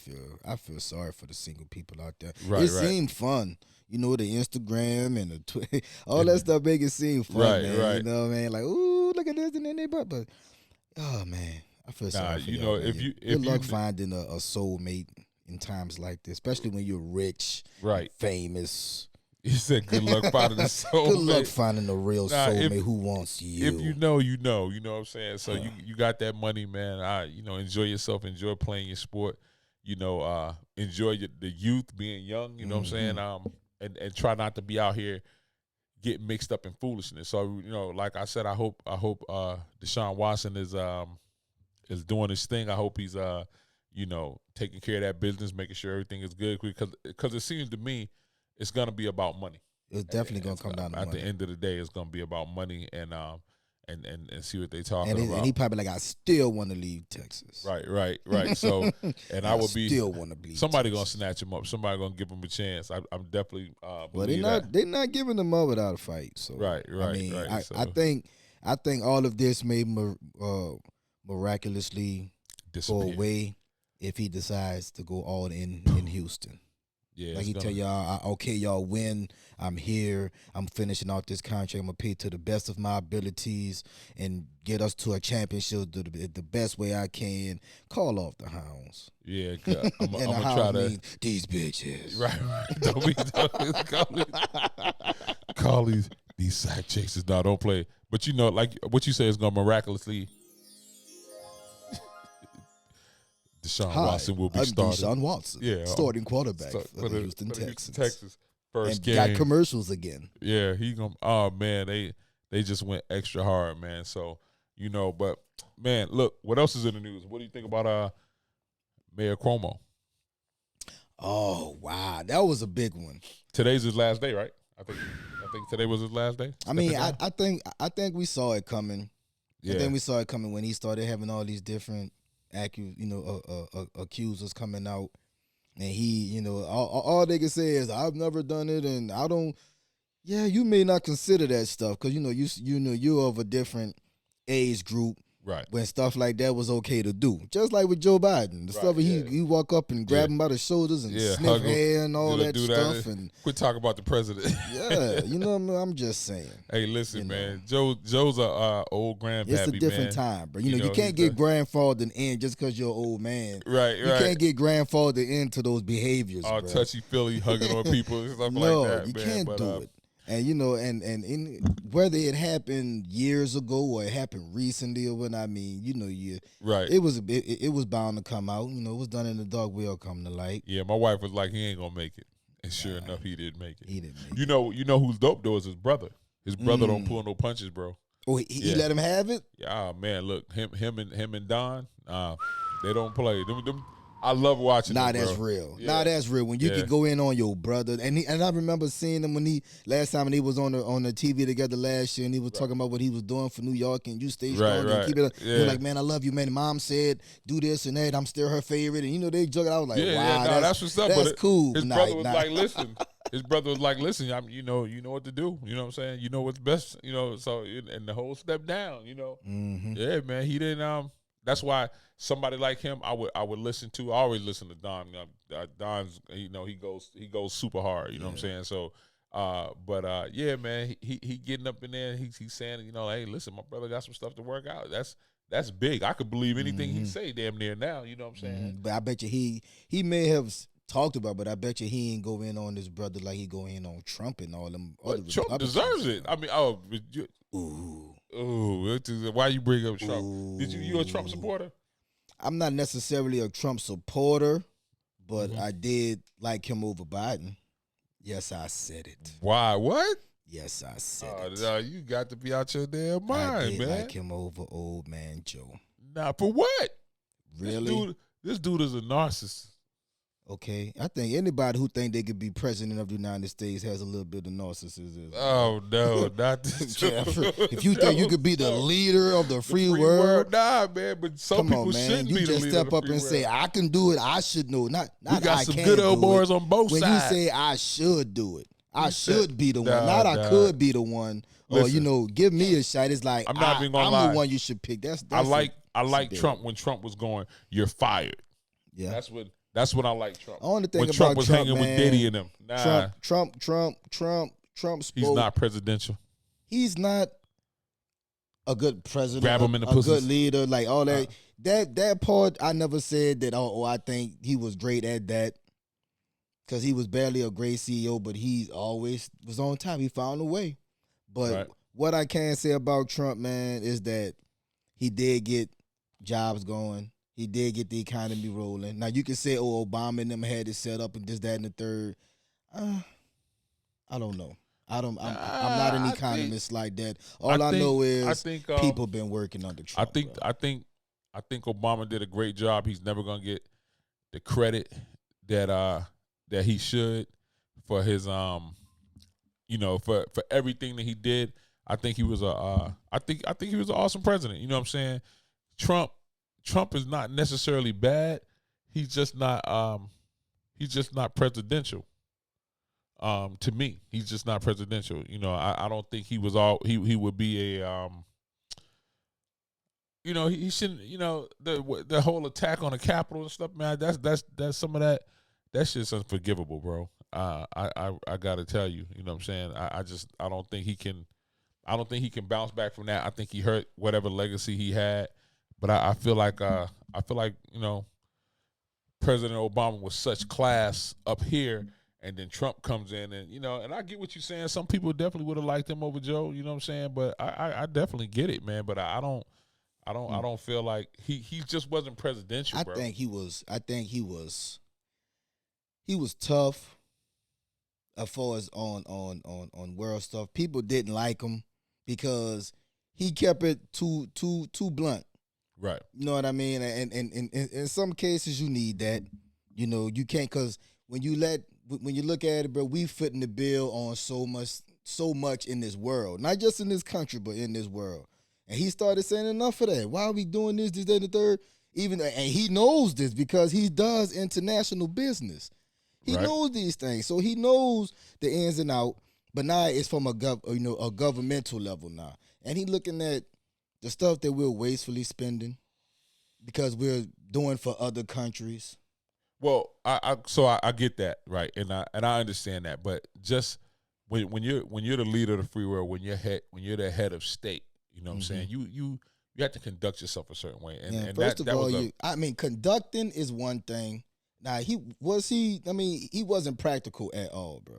feel sorry for the single people out there. Right, it seemed fun, the Instagram and the Twitter, all that stuff make it seem fun, right, man. right. You know what I mean? Like, ooh, look at this and then they but oh man, I feel sorry for y'all. Good luck finding a soulmate in times like this, especially when you're rich, right, famous. You said good luck finding a soulmate. Good luck finding a real soulmate who wants you. If you know, you know what I'm saying? So you got that money, man. Enjoy yourself, enjoy playing your sport. Enjoy the youth, being young, you know what I'm saying? And try not to be out here getting mixed up in foolishness. So, like I said, I hope Deshaun Watson is doing his thing. I hope he's taking care of that business, making sure everything is good, because it seems to me it's gonna be about money. It's definitely gonna come down to money. At the end of the day, it's gonna be about money and see what they talking about. And he probably like, I still want to leave Texas. Right. So, and I would still want to leave. Somebody Texas. gonna snatch him up. Somebody gonna give him a chance. I'm definitely. But they're not giving him up without a fight. So right. I mean, right. I think all of this may miraculously go away if he decides to go all in Houston. Yeah, like he tell y'all, okay, y'all win. I'm here. I'm finishing off this contract. I'm gonna pay to the best of my abilities and get us to a championship the best way I can. Call off the hounds. Yeah, I'm gonna try to these bitches. Right. Call these side chicks. No, don't play. But like what you say is gonna miraculously. Deshaun Watson will be starting. Deshaun Watson, starting quarterback for the Houston Texans. First and game. Got commercials again. Yeah, he gonna. Oh man, they just went extra hard, man. So but man, look, what else is in the news? What do you think about Mayor Cuomo? Oh wow, that was a big one. Today's his last day, right? I think today was his last day. I mean, I think we saw it coming. Yeah. I think we saw it coming when he started having all these different accusers coming out, and he, all they can say is, I've never done it, and I don't. Yeah, you may not consider that stuff because you're of a different age group, right? When stuff like that was okay to do, just like with Joe Biden, the stuff he walk up and grab him by the shoulders and sniff hair and all that stuff, and quit talking about the president. Yeah, I'm just saying. Hey, listen, man, Joe's a old grandpappy. It's a different time, bro. You can't get grandfathered in just because you're an old man. Right. You can't get grandfathered into those behaviors. All touchy feely, hugging on people and stuff like that. No, you can't do it. And and whether it happened years ago or it happened recently or what, I mean, right. It was bound to come out. It was done in the dark. Will come to light. Yeah, my wife was like, he ain't gonna make it, and sure enough, he didn't make it. He didn't make it. You know who's dope though is his brother. His brother don't pull no punches, bro. Oh, he let him have it. Yeah, man. Look, him and Don, they don't play. Them I love watching. Nah, that's real. Yeah. Nah, that's real. When you can go in on your brother, and I remember seeing him when last time he was on the TV together last year, and he was talking about what he was doing for New York, and you stay strong and keep it up. He was like, man, I love you, man. Mom said do this and that. I'm still her favorite, and they joke. I was like, wow, that's what's up. That's cool. His brother was like, listen. His brother was like, listen, you know what to do. You know what I'm saying? You know what's best. So and the whole step down. Mm-hmm. Yeah, man. He didn't. That's why somebody like him, I would listen to. I always listen to Don. Don's, he goes super hard. You know what I'm saying? So, yeah, man, he getting up in there. He's saying, hey, listen, my brother got some stuff to work out. that's big. I could believe anything he say damn near now. You know what I'm saying? But I bet you he may have talked about, but I bet you he ain't go in on his brother like he go in on Trump and all them other But Trump Republicans. deserves it. I mean, why you bring up Trump? Ooh. You a Trump supporter? I'm not necessarily a Trump supporter, but I did like him over Biden. Yes, I said it. Why? What? Yes, I said it. No, you got to be out your damn mind, I did man. like him over old man Joe. Nah, for what? Really? This dude is a narcissist. Okay, I think anybody who think they could be president of the United States has a little bit of narcissism. Oh no, not this. If you think you could be the leader of the free world, nah, man. But some people shouldn't be the leader. You just step up and say, "I can do it. I should know." Not we got I some can good old do boys it. on both sides. When you say, "I should do it," I should be the one. Nah, I could be the one. Listen, or give me a shot. It's like I'm not even gonna lie. I'm the one you should pick. That's I like Trump when Trump was going, "You're fired." Yeah, that's when I like Trump. I want to think when about Trump was hanging man, with Diddy and them. Nah, Trump spoke. He's not presidential. He's not a good president. Grab him in the a pussies. good leader. Like all that. That part, I never said that. I think he was great at that. Because he was barely a great CEO, but he always was on time. He found a way. But what I can say about Trump, man, is that he did get jobs going. He did get the economy rolling. Now, you can say, Obama and them had it set up and this, that, and the third. I don't know. I'm not an economist like that. All I know is people been working under Trump. I think Obama did a great job. He's never gonna get the credit that he should for his for everything that he did. I think he was I think he was an awesome president. You know what I'm saying? Trump is not necessarily bad. He's just not presidential. To me, he's just not presidential. I don't think he was he would be a he shouldn't, the whole attack on the Capitol and stuff, man, that's some of that shit's unforgivable, bro. I gotta tell you, you know what I'm saying? I don't think he can bounce back from that. I think he hurt whatever legacy he had. But I feel like President Obama was such class up here, and then Trump comes in, and and I get what you're saying. Some people definitely would have liked him over Joe. You know what I'm saying? But I definitely get it, man. But I don't feel like he just wasn't presidential, bro. I think he was tough as far as on world stuff. People didn't like him because he kept it too blunt. Right. You know what I mean? And in some cases you need that. You can't, because when you look at it, bro, we footing the bill on so much in this world. Not just in this country, but in this world. And he started saying enough of that. Why are we doing this, that, and the third? And he knows this because he does international business. He knows these things. So he knows the ins and out. But now it's from a governmental level now. And he looking at the stuff that we're wastefully spending because we're doing for other countries. Well, I get that, right, and I understand that, but just when you're the leader of the free world, when you're the head of state, you know what I'm saying, you have to conduct yourself a certain way. And first of all, conducting is one thing. Now he wasn't practical at all, bro.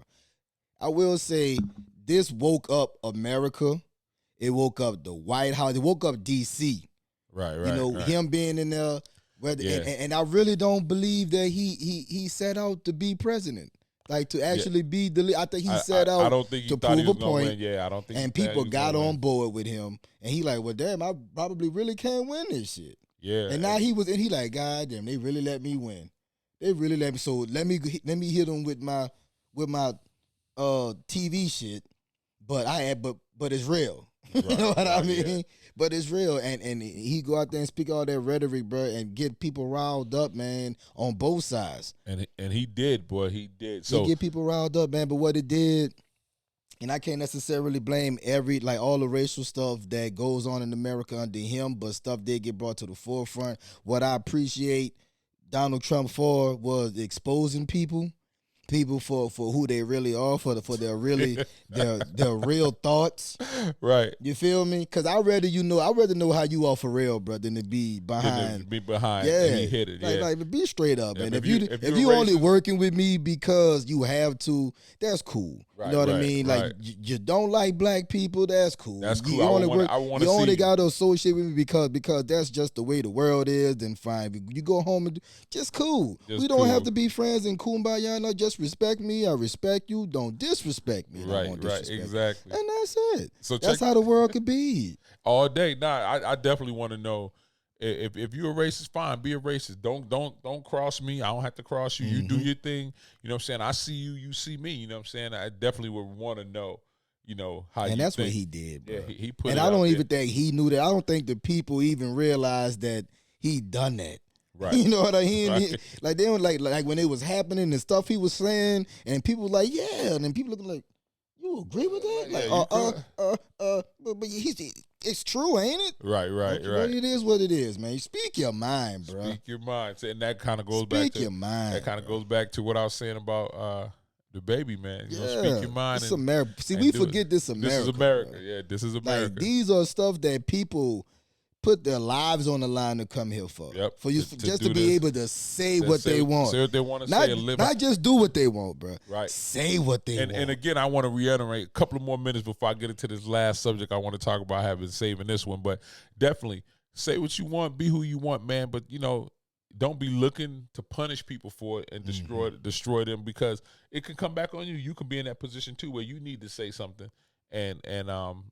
I will say this woke up America. It woke up the White House. It woke up DC. Right. Him being in there. And I really don't believe that he set out to be president, like to actually be the. I think he set out. I don't think he to thought prove he was a point. Win. Yeah, I don't think. And people got on board with him, and he like, well, damn, I probably really can't win this shit. Yeah. And now he like, God damn, they really let me win. They really let me. So let me hit them with my TV shit, but it's real. Right, you know what I mean? Yeah. But it's real, and he go out there and speak all that rhetoric, bro, and get people riled up, man, on both sides. And he did, boy, he did. So he get people riled up, man. But what it did, and I can't necessarily blame all the racial stuff that goes on in America under him, but stuff did get brought to the forefront. What I appreciate Donald Trump for was exposing people. people for who they really are, for their really their real thoughts. Right. You feel me? Because I'd rather know how you are for real, bro, than to be behind. Yeah, and he hit it. Like be straight up, man. If you're you only working with me because you have to, that's cool. Right, you know what I right, mean? right. Like you don't like black people, that's cool. That's cool. You I only got to associate with me because that's just the way the world is. Then fine, you go home and just cool. We don't have to be friends and kumbaya. No, just respect me. I respect you. Don't disrespect me. Right, exactly. And that's it. So that's how the world could be. All day. Nah, I definitely want to know if you're a racist, fine, be a racist. Don't cross me. I don't have to cross you. You do your thing. You know what I'm saying? I see you, you see me. You know what I'm saying? I definitely would want to know, how you think. And that's what he did, bro. Yeah, he put and it I don't even there. think he knew that. I don't think the people even realized that he done that. Right. You know what I mean? Right. Like they were like when it was happening and stuff he was saying, and people were like, yeah, and then people looking like, you agree with that? But it's true, ain't it? Right. But it is what it is, man. You speak your mind, bro. Speak your mind, and that kind of goes back to what I was saying about the baby, man. Speak your mind. It's America. See, we forget this America. This is America. Bro. Yeah, this is America. Like these are stuff that people put their lives on the line to come here for. Yep. For you just to be able to say what they want. Say what they want to say and live. Not just do what they want, bro. Right. Say what they want. And again, I want to reiterate a couple of more minutes before I get into this last subject I want to talk about. I have been saving this one, but definitely say what you want, be who you want, man. But don't be looking to punish people for it and destroy them, because it can come back on you. You can be in that position too where you need to say something. And I'm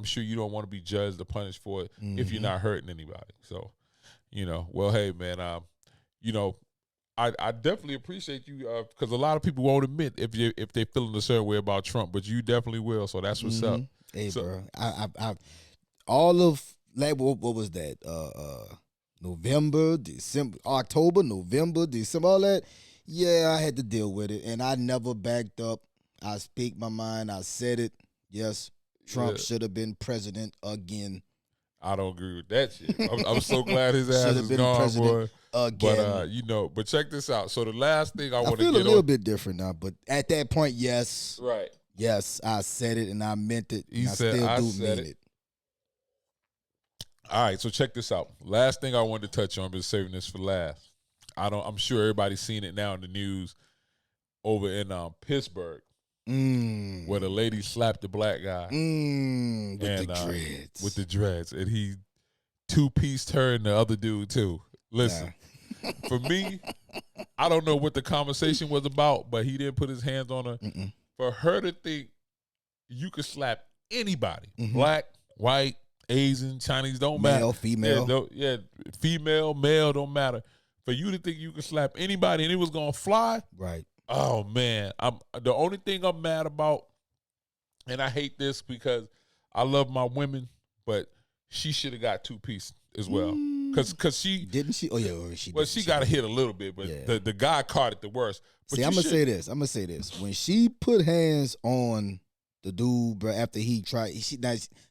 sure you don't want to be judged or punished for it if you're not hurting anybody. So, well, hey, man, I definitely appreciate you because a lot of people won't admit if they're feeling a certain way about Trump, but you definitely will. So that's what's up. Hey, bro, I all of like what was that? November, December, October, November, December, all that. Yeah, I had to deal with it, and I never backed up. I speak my mind. I said it. Yes, Trump should have been president again. I don't agree with that shit. I'm so glad his ass is gone, boy. Again. But check this out. So the last thing I want to get feel a little bit different now, but at that point, yes. Right. Yes, I said it and I meant it. I still mean it. All right, so check this out. Last thing I wanted to touch on, but saving this for last. I'm sure everybody's seen it now in the news over in Pittsburgh. Where the lady slapped the black guy with the dreads, and he two-pieced her and the other dude too. Listen, for me, I don't know what the conversation was about, but he didn't put his hands on her. For her to think you could slap anybody, black, white, Asian, Chinese, don't matter, female, female, male, don't matter. For you to think you could slap anybody and it was gonna fly, right? Oh man, the only thing I'm mad about, and I hate this because I love my women, but she should have got two-piece as well. Cause she didn't she? Oh yeah, she. Well, she got hit a little bit, but the guy caught it the worst. But see, I'm gonna say this. When she put hands on the dude, bro, after he tried,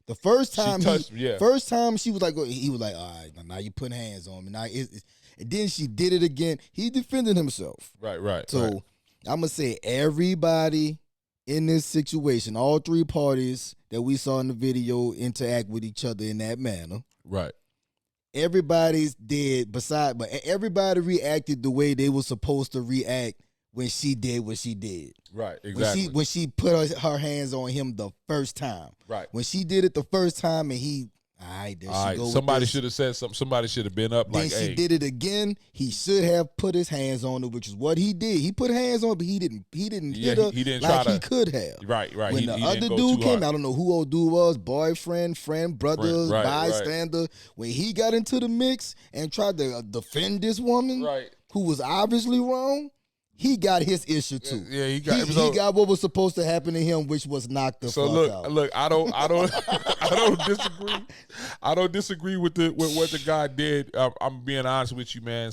the first time first time she was like, he was like, all right, now you put hands on me. Now and then she did it again. He defended himself. Right. So I'm gonna say everybody in this situation, all three parties that we saw in the video interact with each other in that manner. Right. Everybody's dead but everybody reacted the way they were supposed to react when she did what she did. Right, exactly. When she put her hands on him the first time. Right. When she did it the first time and he, all right, there she go. Somebody should have said something. Somebody should have been up then like, she did it again. He should have put his hands on her, which is what he did. He put hands on her, but he didn't hit her he didn't like try he could have. Right. When the other dude came, I don't know who old dude was, boyfriend, friend, brother, bystander. Right. When he got into the mix and tried to defend this woman who was obviously wrong, he got his issue too. Yeah, he got what was supposed to happen to him, which was knocked the fuck out. Look, I don't I don't disagree. I don't disagree with what the guy did. I'm being honest with you, man.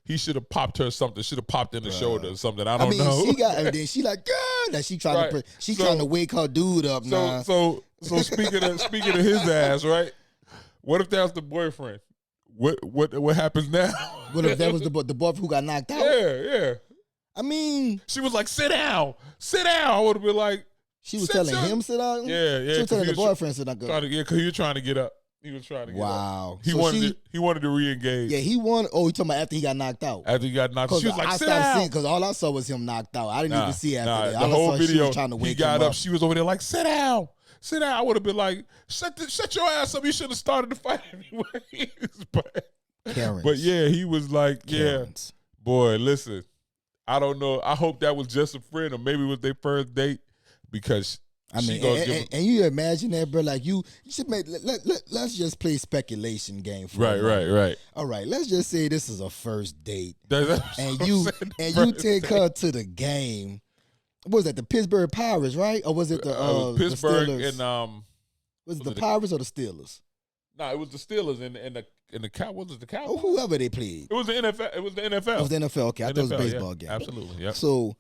He should have popped her something. Should have popped in the shoulder or something. I don't know. And then she like, girl, that she trying to wake her dude up now. So speaking of his ass, right? What if that was the boyfriend? What happens now? What if that was the boyfriend who got knocked out? Yeah. I mean, She was like, sit down. I would have been like, she was telling him sit down? Yeah. She was telling the boyfriend sit down. Because he was trying to get up. He was trying to get up. Wow. He wanted to re-engage. Yeah, he wanted. Oh, he talking about after he got knocked out. After he got knocked out, she was like, sit down. Because all I saw was him knocked out. I didn't even see after that. The whole video, she was trying to wake he got him up. She was over there like, sit down. I would have been like, shut your ass up. You should have started the fight anyway. But yeah, he was like, Karens. Yeah, boy, listen, I don't know. I hope that was just a friend or maybe it was their first date because I mean, and you imagine that, bro. Like you should make. Let's just play speculation game. For right. All right, let's just say this is a first date, and you take her to the game. What was that? The Pittsburgh Pirates, right? Or was it the Pittsburgh the Steelers? and was it the Pirates or the Steelers? No, it was the Steelers and the Cow. What was the Cowboys? Whoever they played. It was the NFL. It was the NFL. Okay, I thought it was a baseball game. Absolutely. Yeah. So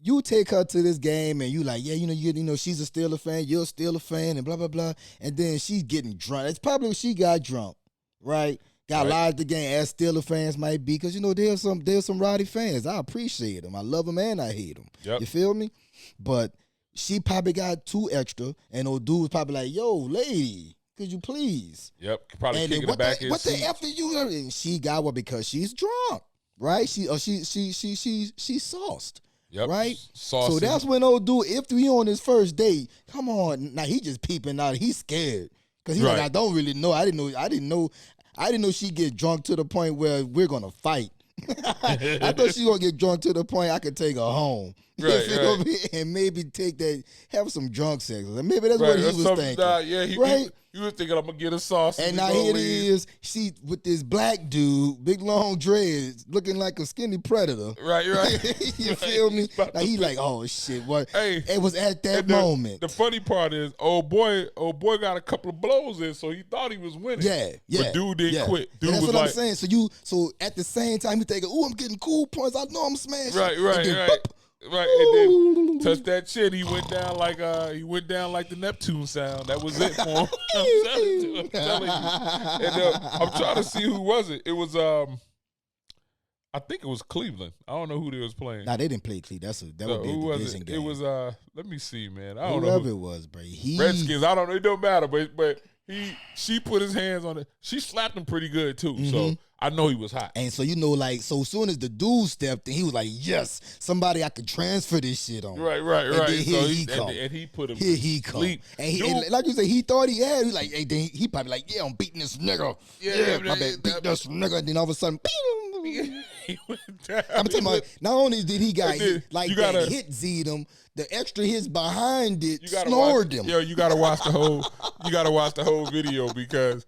you take her to this game and you like, yeah, you know, she's a Steeler fan, you're a Steeler fan, and blah blah blah. And then she's getting drunk. It's probably when she got drunk, right? Got lied the game as Steeler fans might be, because you know there's some rowdy fans. I appreciate them. I love them and I hate them. Yep. You feel me? But she probably got too extra, and old dude was probably like, "Yo, lady, could you please?" Yep. Probably kicking it back in. What the F did you? And she got one because she's drunk, right? She sauced. Yep. Right? Saucy. So that's when old dude, if he on his first date, come on. Now he just peeping out. He's scared. Because he's like, I don't really know. I didn't know she get drunk to the point where we're gonna fight. I thought she gonna get drunk to the point I could take her home. Right. And maybe have some drunk sex. Maybe that's what he was thinking. He was thinking, I'm gonna get a sauce. And now here it is. She with this black dude, big long dreads, looking like a skinny predator. Right. You feel me? Now he like, oh shit. What? Hey, it was at that moment. The funny part is, old boy got a couple of blows in, so he thought he was winning. Yeah. But dude didn't quit. Dude and that's was what I'm saying. So at the same time, you thinking, I'm getting cool points. I know I'm smashing. Right. Right, and then touched that chin. He went down like the Neptune sound. That was it for him. I'm telling you. And I'm trying to see who was it. It was I think it was Cleveland. I don't know who they was playing. Nah, they didn't play Cleveland. That would be a division game. It was let me see, man. I don't know whoever it was, bro. Redskins. I don't know. It don't matter, but she put his hands on it. She slapped him pretty good too. Mm-hmm. So I know he was hot. And so, you know, like, so soon as the dude stepped in, he was like, yes, somebody I could transfer this shit on. Right. And then here he come. And he put him Here he come. Sleep. And like you said, he thought he had. He like, hey, then he probably like, yeah, I'm beating this nigga. Yeah, my bad, beat this nigga. And then all of a sudden, he went down. I'm talking about, not only did he got that hit Z'd him, the extra hits behind it snored him. Yo, you gotta watch the whole video, because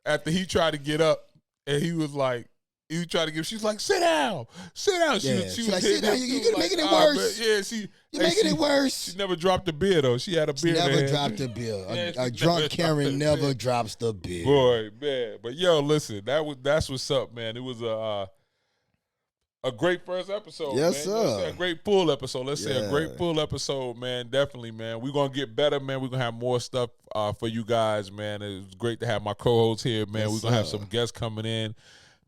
after he tried to get up and he was like, he tried to give. She's like, sit down. She was like, sit down. You're making it worse. You're making it worse. She never dropped a beer though. She had a beer. Never dropped a beer. A drunk Karen never drops the beer. Boy, man. But yo, listen, that's what's up, man. It was a great first episode. Yes, man. sir. A great full episode. Let's say a great full episode, man. Definitely, man. We're gonna get better, man. We're gonna have more stuff for you guys, man. It's great to have my co-host here, man. We're gonna have some guests coming in.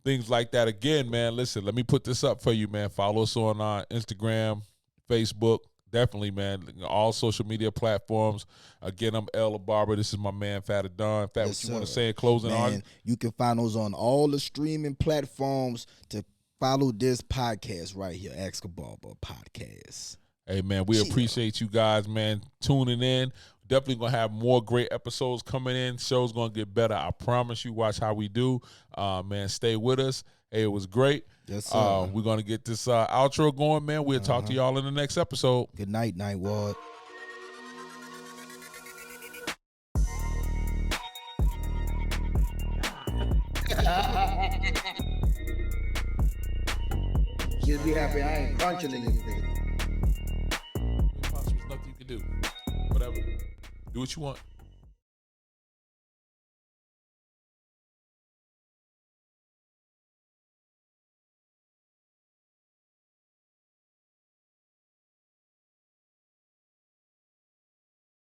Things like that. Again, man, listen, let me put this up for you, man. Follow us on Instagram, Facebook. Definitely, man. All social media platforms. Again, I'm A Barber. This is my man, Fat Don. Fat, what you want to say in closing? Man, you can find us on all the streaming platforms to follow this podcast right here, Ask a Barber Podcast. Hey, man, we appreciate you guys, man, tuning in. Definitely going to have more great episodes coming in. Show's going to get better. I promise you. Watch how we do. Man, stay with us. Hey, it was great. Yes, sir. We're going to get this outro going, man. We'll talk to y'all in the next episode. Good night, Night Ward. Just be happy I ain't punching anything. There's nothing you can do. Whatever. Do what you want.